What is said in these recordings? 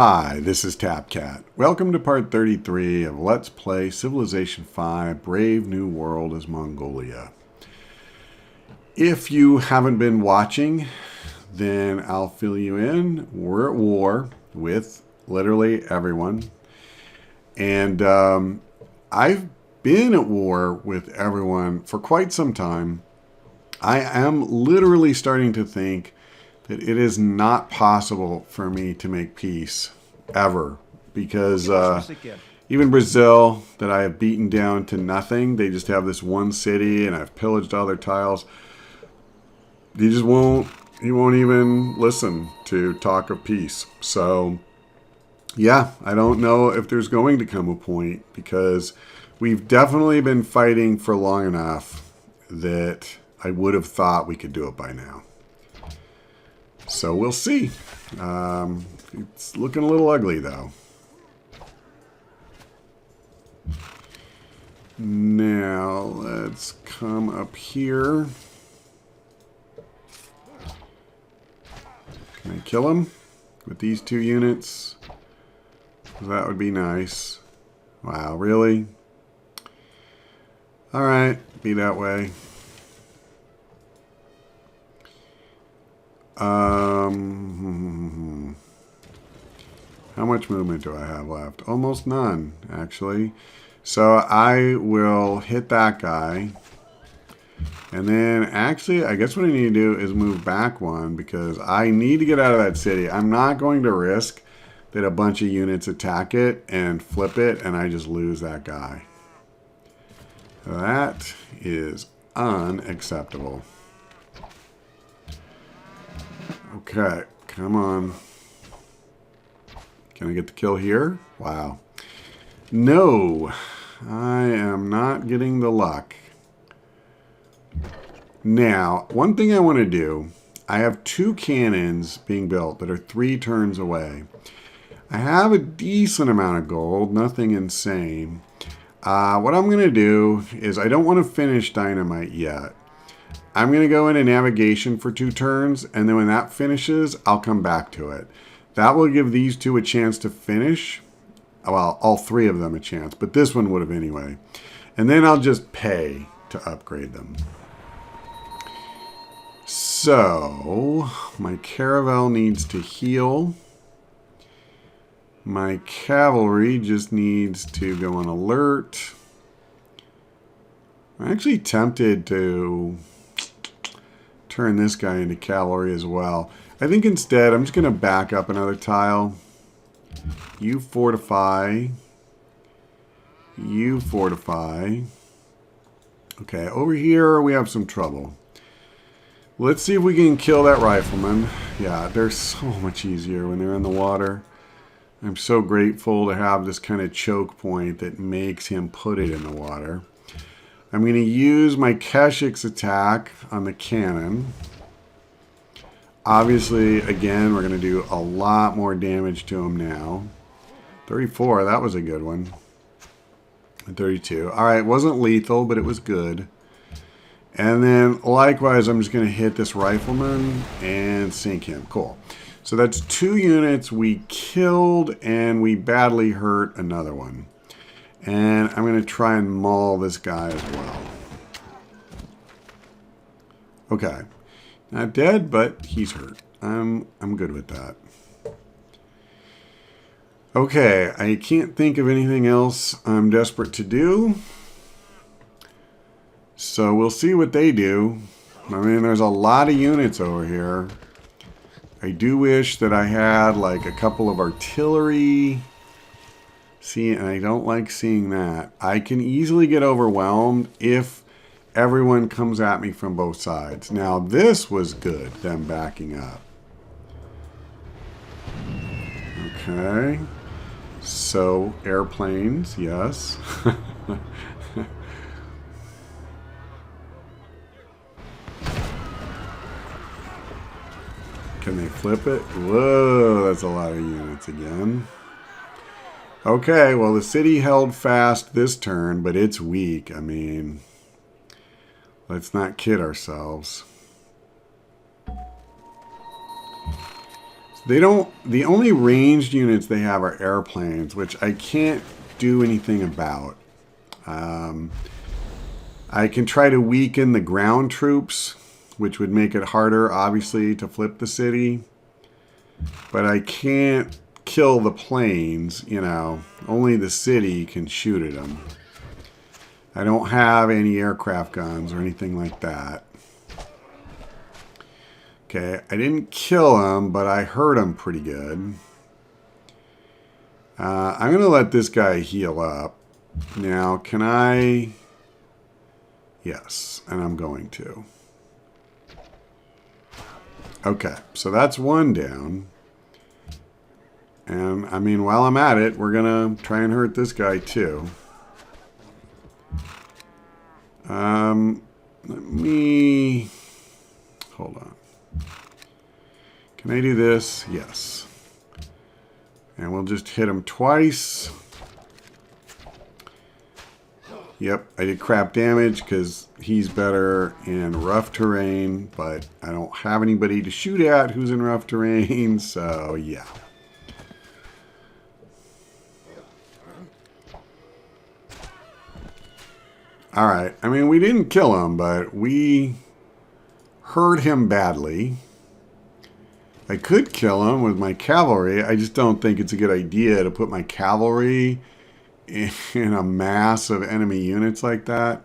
Hi, this is TapCat. Welcome to part 33 of Let's Play Civilization V Brave New World as Mongolia. If you haven't been watching, then I'll fill you in. We're at war with literally everyone. And I've been at war with everyone for quite some time. I am literally starting to think that it is not possible for me to make peace ever, because even Brazil, that I have beaten down to nothing, they just have this one city and I've pillaged all their tiles. He won't even listen to talk of peace. So yeah, I don't know if there's going to come a point, because we've definitely been fighting for long enough that I would have thought we could do it by now. So we'll see. It's looking a little ugly, though. Now, let's come up here. Can I kill him with these two units? That would be nice. Wow, really? Alright, be that way. How much movement do I have left? Almost none, actually. So I will hit that guy. And then, actually, I guess what I need to do is move back one, because I need to get out of that city. I'm not going to risk that a bunch of units attack it and flip it, and I just lose that guy. That is unacceptable. Okay, come on. Can I get the kill here? Wow. No, I am not getting the luck. Now, one thing I want to do, I have two cannons being built that are 3 turns away. I have a decent amount of gold, nothing insane. What I'm going to do is, I don't want to finish dynamite yet. I'm going to go into navigation for 2 turns, and then when that finishes, I'll come back to it. That will give these two a chance to finish. Well, all 3 of them a chance, but this one would have anyway. And then I'll just pay to upgrade them. So, my caravel needs to heal. My cavalry just needs to go on alert. I'm actually tempted to turn this guy into cavalry as well. I think instead I'm just going to back up another tile. You fortify. You fortify. Okay, over here we have some trouble. Let's see if we can kill that rifleman. Yeah, they're so much easier when they're in the water. I'm so grateful to have this kind of choke point that makes him put it in the water. I'm going to use my Keshik's attack on the cannon. Obviously, again, we're going to do a lot more damage to him now. 34, that was a good one. And 32. Alright, it wasn't lethal, but it was good. And then, likewise, I'm just going to hit this rifleman and sink him. Cool. So that's 2 units we killed, and we badly hurt another one. And I'm going to try and maul this guy as well. Okay. Not dead, but he's hurt. I'm good with that. Okay, I can't think of anything else I'm desperate to do. So we'll see what they do. I mean, there's a lot of units over here. I do wish that I had like a couple of artillery. See, and I don't like seeing that. I can easily get overwhelmed if everyone comes at me from both sides. Now, this was good, them backing up. Okay. So, airplanes, yes. Can they flip it? Whoa, that's a lot of units again. Okay, well, the city held fast this turn, but it's weak. I mean, let's not kid ourselves. They don't... The only ranged units they have are airplanes, which I can't do anything about. I can try to weaken the ground troops, which would make it harder, obviously, to flip the city. But I can't kill the planes, you know. Only the city can shoot at them. I don't have any aircraft guns or anything like that. Okay, I didn't kill him, but I hurt him pretty good. I'm going to let this guy heal up. Now, can I... Yes, and I'm going to. Okay, so that's one down. And, I mean, while I'm at it, we're going to try and hurt this guy, too. Let me... Hold on. Can I do this? Yes. And we'll just hit him twice. Yep, I did crap damage because he's better in rough terrain, but I don't have anybody to shoot at who's in rough terrain, so yeah. Alright, I mean, we didn't kill him, but we hurt him badly. I could kill him with my cavalry. I just don't think it's a good idea to put my cavalry in a mass of enemy units like that.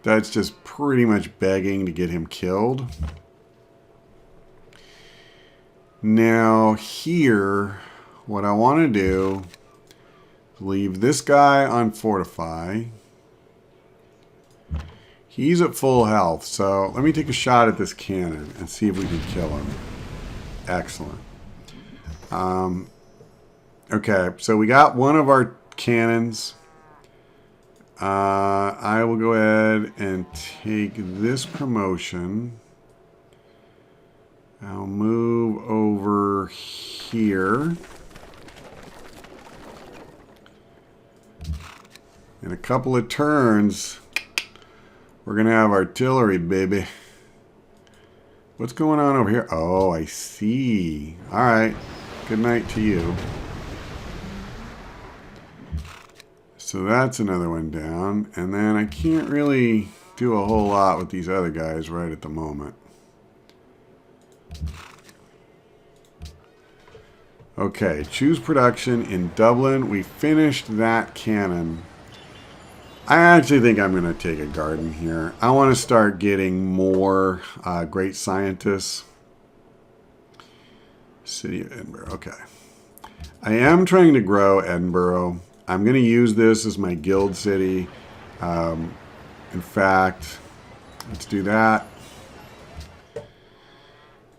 That's just pretty much begging to get him killed. Now here, what I want to do is leave this guy on fortify. He's at full health, so let me take a shot at this cannon and see if we can kill him. Excellent. Okay, so we got one of our cannons. I will go ahead and take this promotion. I'll move over here. In a couple of turns, we're going to have artillery, baby. What's going on over here? Oh, I see. All right. Good night to you. So that's another one down. And then I can't really do a whole lot with these other guys right at the moment. Okay, choose production in Dublin. We finished that cannon. I actually think I'm going to take a garden here. I want to start getting more great scientists. City of Edinburgh. Okay. I am trying to grow Edinburgh. I'm going to use this as my guild city. In fact, let's do that.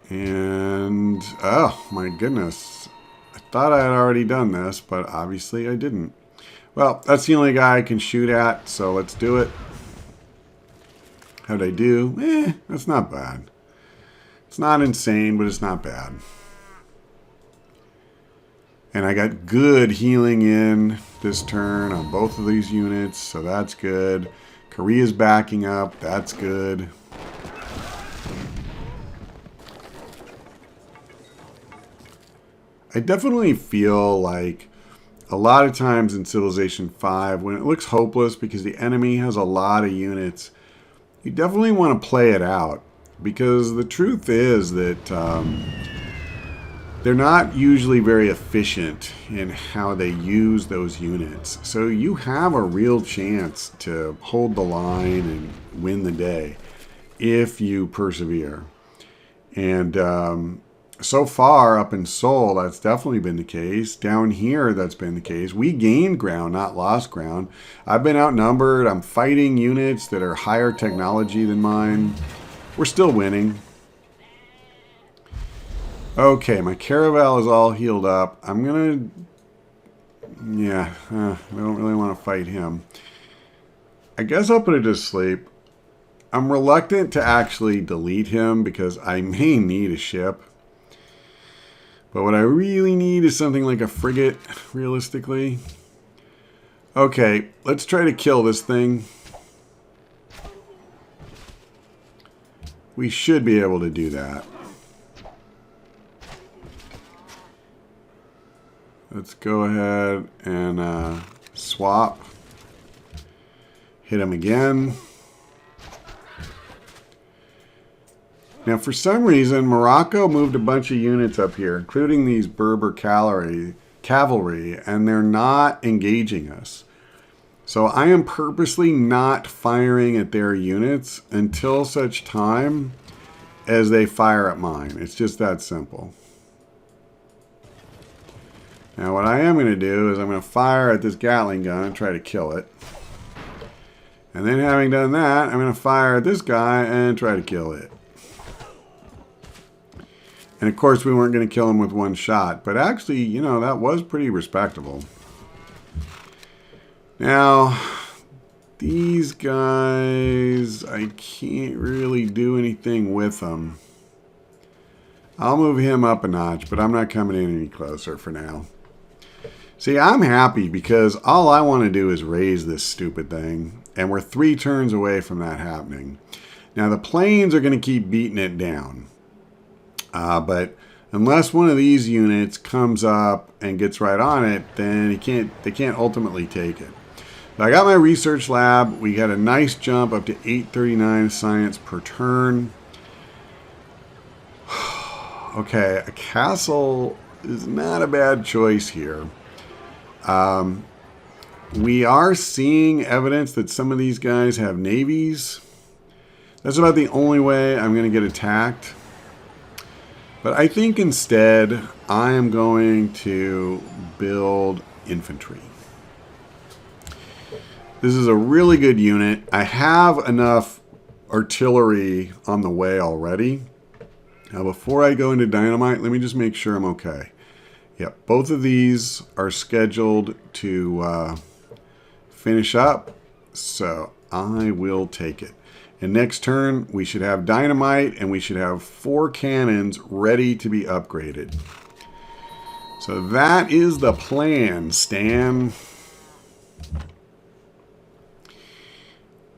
And, oh my goodness. I thought I had already done this, but obviously I didn't. Well, that's the only guy I can shoot at, so let's do it. How'd I do? That's not bad. It's not insane, but it's not bad. And I got good healing in this turn on both of these units, so that's good. Korea's backing up, that's good. I definitely feel like a lot of times in Civilization 5, when it looks hopeless because the enemy has a lot of units, you definitely want to play it out. Because the truth is that they're not usually very efficient in how they use those units. So you have a real chance to hold the line and win the day if you persevere. And so far up in Seoul, that's definitely been the case. Down here, that's been the case. We gained ground, not lost ground. I've been outnumbered. I'm fighting units that are higher technology than mine. We're still winning. Okay, my caravel is all healed up. I'm going to... Yeah, I don't really want to fight him. I guess I'll put it to sleep. I'm reluctant to actually delete him because I may need a ship. But what I really need is something like a frigate, realistically. Okay, let's try to kill this thing. We should be able to do that. Let's go ahead and swap. Hit him again. Now, for some reason, Morocco moved a bunch of units up here, including these Berber cavalry, and they're not engaging us. So I am purposely not firing at their units until such time as they fire at mine. It's just that simple. Now what I am going to do is I'm going to fire at this Gatling gun and try to kill it. And then having done that, I'm going to fire at this guy and try to kill it. And of course we weren't going to kill him with one shot. But actually, you know, that was pretty respectable. Now, these guys, I can't really do anything with them. I'll move him up a notch, but I'm not coming in any closer for now. See, I'm happy because all I want to do is raise this stupid thing, and we're 3 turns away from that happening. Now, the planes are going to keep beating it down, but unless one of these units comes up and gets right on it, then they can't ultimately take it. I got my research lab. We got a nice jump up to 839 science per turn. Okay, a castle is not a bad choice here. We are seeing evidence that some of these guys have navies. That's about the only way I'm going to get attacked. But I think instead I am going to build infantry. This is a really good unit. I have enough artillery on the way already. Now, before I go into dynamite, let me just make sure I'm okay. Yep, both of these are scheduled to finish up, so I will take it. And next turn, we should have dynamite, and we should have 4 cannons ready to be upgraded. So that is the plan, Stan.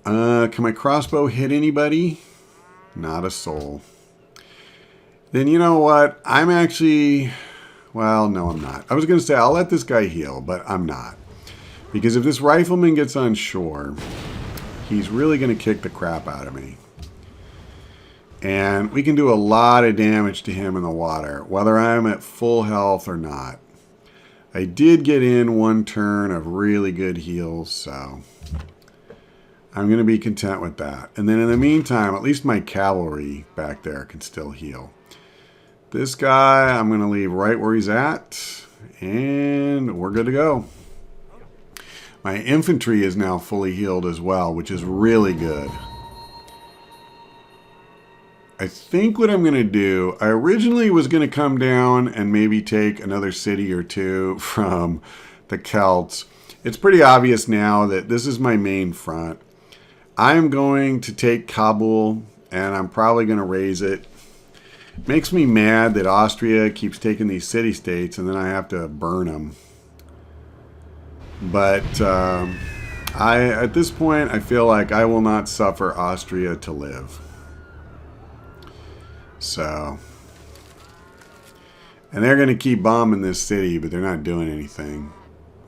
Can my crossbow hit anybody? Not a soul. Then you know what? I'm actually... Well, no, I'm not. I was going to say I'll let this guy heal, but I'm not. Because if this rifleman gets on shore, he's really going to kick the crap out of me. And we can do a lot of damage to him in the water, whether I'm at full health or not. I did get in 1 turn of really good heals, so... I'm going to be content with that. And then in the meantime, at least my cavalry back there can still heal. This guy, I'm going to leave right where he's at. And we're good to go. My infantry is now fully healed as well, which is really good. I think what I'm going to do, I originally was going to come down and maybe take another city or 2 from the Celts. It's pretty obvious now that this is my main front. I'm going to take Kabul, and I'm probably going to raise it. It makes me mad that Austria keeps taking these city-states, and then I have to burn them. But at this point, I feel like I will not suffer Austria to live. So, and they're going to keep bombing this city, but they're not doing anything.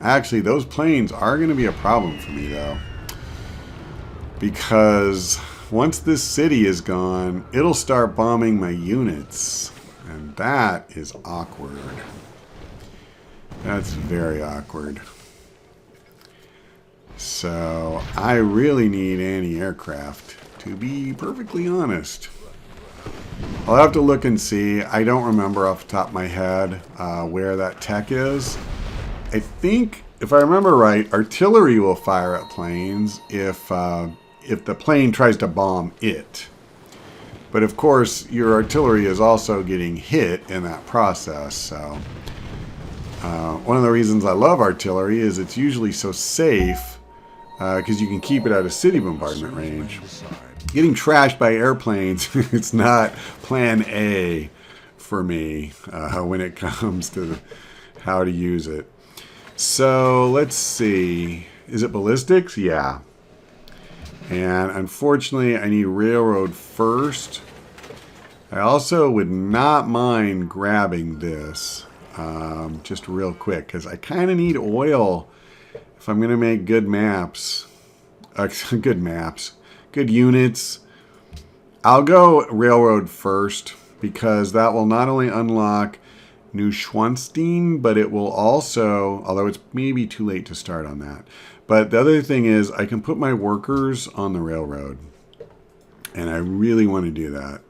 Actually, those planes are going to be a problem for me, though. Because once this city is gone, it'll start bombing my units. And that is awkward. That's very awkward. So I really need anti-aircraft, to be perfectly honest. I'll have to look and see. I don't remember off the top of my head where that tech is. I think, if I remember right, artillery will fire at planes if the plane tries to bomb it. But of course, your artillery is also getting hit in that process. So one of the reasons I love artillery is it's usually so safe because you can keep it out of city bombardment range. Getting trashed by airplanes, it's not plan A for me when it comes to how to use it. So let's see. Is it ballistics? Yeah. And unfortunately, I need railroad first. I also would not mind grabbing this. just real quick, because I kind of need oil if I'm going to make good maps. Good units. I'll go railroad first, because that will not only unlock Neuschwanstein, but it will also, although it's maybe too late to start on that. But the other thing is I can put my workers on the railroad. And I really want to do that.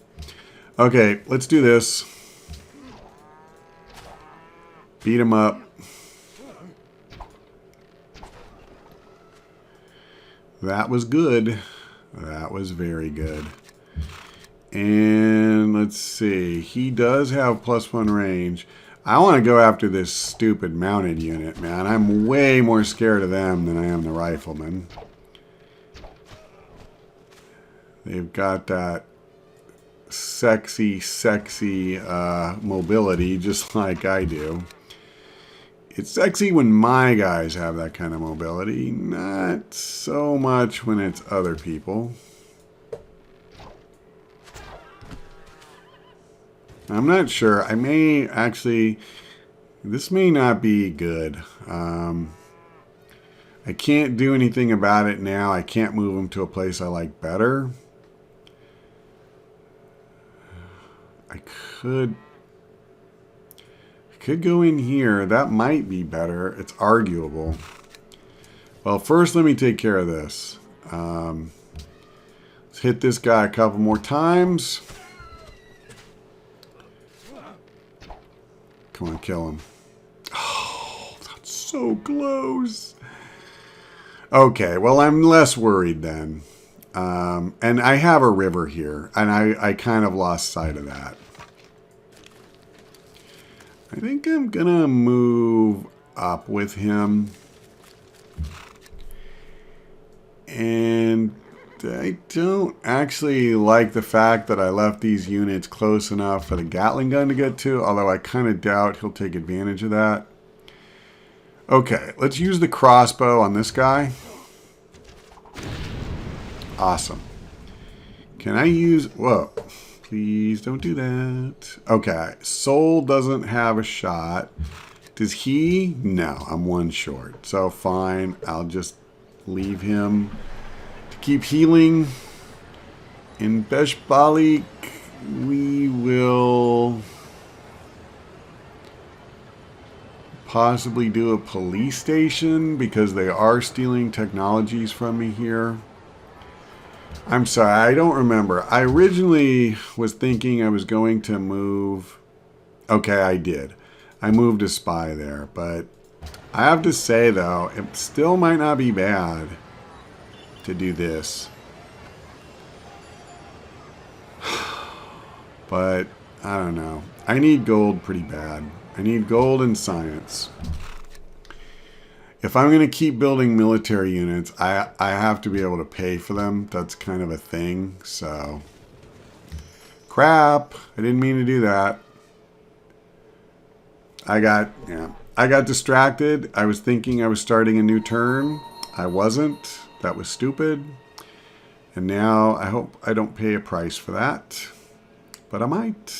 Okay, let's do this. Beat him up. That was good. That was very good. And let's see. He does have +1 range. I want to go after this stupid mounted unit, man. I'm way more scared of them than I am the riflemen. They've got that sexy mobility, just like I do. It's sexy when my guys have that kind of mobility. Not so much when it's other people. I'm not sure. I may actually... This may not be good. I can't do anything about it now. I can't move them to a place I like better. I could go in here. That might be better. It's arguable. Well, first let me take care of this. Let's hit this guy a couple more times. Come on, kill him. Oh, that's so close. Okay, well, I'm less worried then. And I have a river here, and I kind of lost sight of that. I think I'm going to move up with him. And I don't actually like the fact that I left these units close enough for the Gatling gun to get to, although I kind of doubt he'll take advantage of that. Okay, let's use the crossbow on this guy. Awesome. Can I use... Whoa. Please don't do that. Okay. Soul doesn't have a shot. Does he? No, I'm one short. So fine. I'll just leave him to keep healing. In Beshbalik, we will possibly do a police station because they are stealing technologies from me here. I'm sorry, I don't remember. I originally was thinking I was going to move... Okay, I did. I moved a spy there, but I have to say, though, it still might not be bad to do this. But, I don't know. I need gold pretty bad. I need gold and science. If I'm going to keep building military units, I have to be able to pay for them. That's kind of a thing, so... Crap! I didn't mean to do that. I got distracted. I was thinking I was starting a new turn. I wasn't. That was stupid. And now I hope I don't pay a price for that. But I might.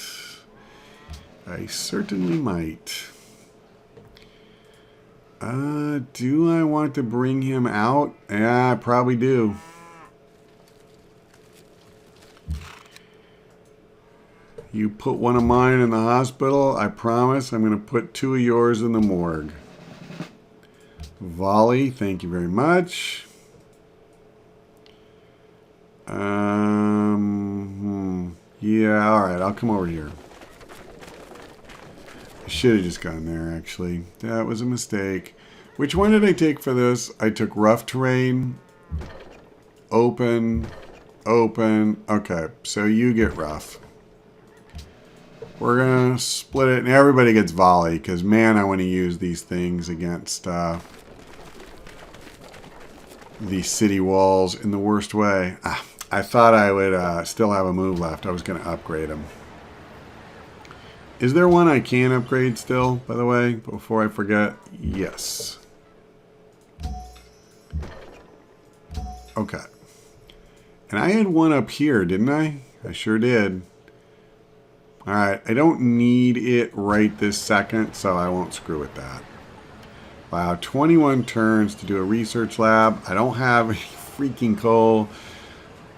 I certainly might. Do I want to bring him out? Yeah, I probably do. You put one of mine in the hospital, I promise I'm going to put 2 of yours in the morgue. Volley, thank you very much. Yeah, alright, I'll come over here. I should have just gone there, actually. That was a mistake. Which one did I take for this? I took rough terrain, open, open. Okay, so you get rough. We're going to split it, and everybody gets volley, because, man, I want to use these things against these city walls in the worst way. I thought I would still have a move left. I was going to upgrade them. Is there one I can upgrade still, by the way, before I forget? Yes. Okay. And I had one up here, didn't I? I sure did. Alright, I don't need it right this second, so I won't screw with that. Wow, 21 turns to do a research lab. I don't have any freaking coal,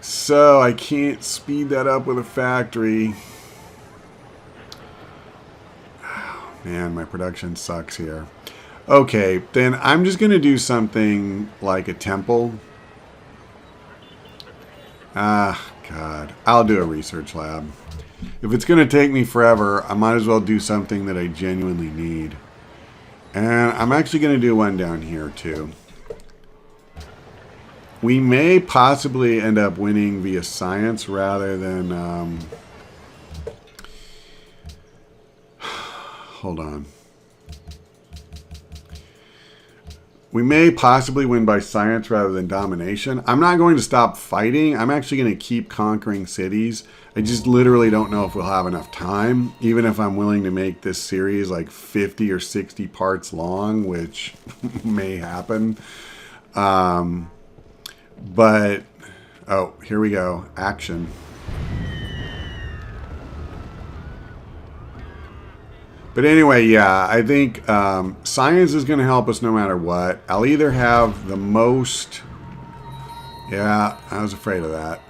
so I can't speed that up with a factory. Oh, man, my production sucks here. Okay, then I'm just going to do something like a temple. Ah, God. I'll do a research lab. If it's going to take me forever, I might as well do something that I genuinely need. And I'm actually going to do one down here, too. We may possibly end up winning via science rather than... hold on. We may possibly win by science rather than domination. I'm not going to stop fighting. I'm actually going to keep conquering cities. I just literally don't know if we'll have enough time, even if I'm willing to make this series like 50 or 60 parts long, which may happen. But, oh, here we go. Action. But anyway, yeah, I think science is going to help us no matter what. I'll either have the most... Yeah, I was afraid of that.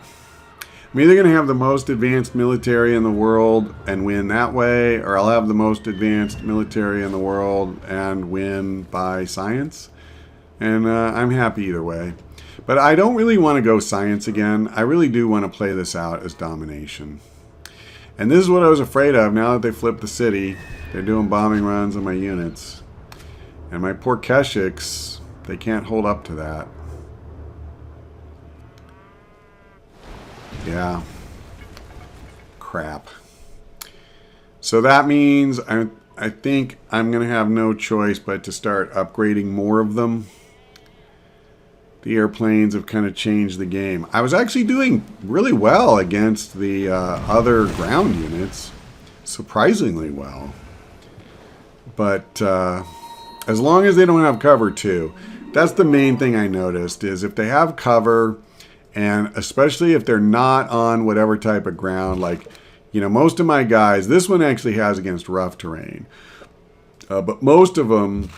I'm either going to have the most advanced military in the world and win that way, or I'll have the most advanced military in the world and win by science. And I'm happy either way. But I don't really want to go science again. I really do want to play this out as domination. And this is what I was afraid of now that they flipped the city. They're doing bombing runs on my units. And my poor Keshiks, they can't hold up to that. Yeah. Crap. So that means I think I'm going to have no choice but to start upgrading more of them. The airplanes have kind of changed the game. I was actually doing really well against the other ground units. Surprisingly well. But as long as they don't have cover too. That's the main thing I noticed is if they have cover, and especially if they're not on whatever type of ground, like, you know, most of my guys, this one actually has against rough terrain. But most of them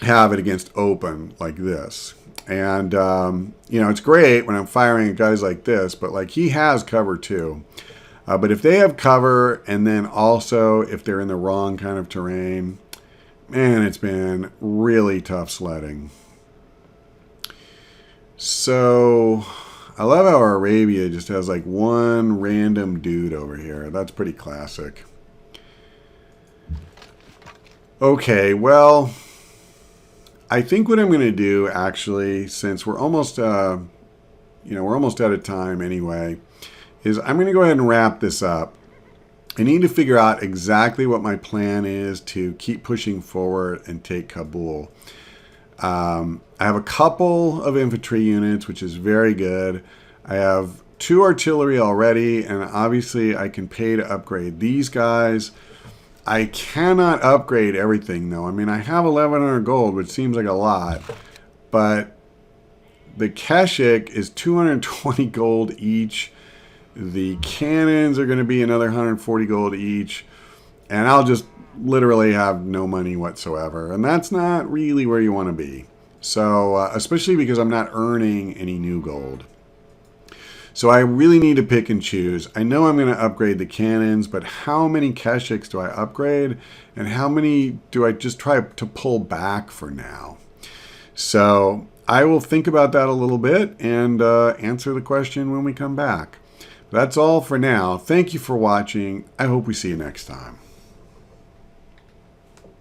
have it against open like this. And, you know, it's great when I'm firing at guys like this, but like he has cover too. But if they have cover and then also if they're in the wrong kind of terrain, man, it's been really tough sledding. So I love how Arabia just has like one random dude over here. That's pretty classic. Okay, well, I think what I'm going to do actually, since we're almost, you know, we're almost out of time anyway, is I'm going to go ahead and wrap this up. I need to figure out exactly what my plan is to keep pushing forward and take Kabul. I have a couple of infantry units, which is very good. I have 2 artillery already, and obviously I can pay to upgrade these guys. I cannot upgrade everything, though. I mean, I have 1,100 gold, which seems like a lot, but the Keshik is 220 gold each. The cannons are going to be another 140 gold each, and I'll just literally have no money whatsoever, and that's not really where you want to be. So, especially because I'm not earning any new gold. So I really need to pick and choose. I know I'm going to upgrade the cannons, but how many Keshiks do I upgrade? And how many do I just try to pull back for now? So I will think about that a little bit and answer the question when we come back. That's all for now. Thank you for watching. I hope we see you next time.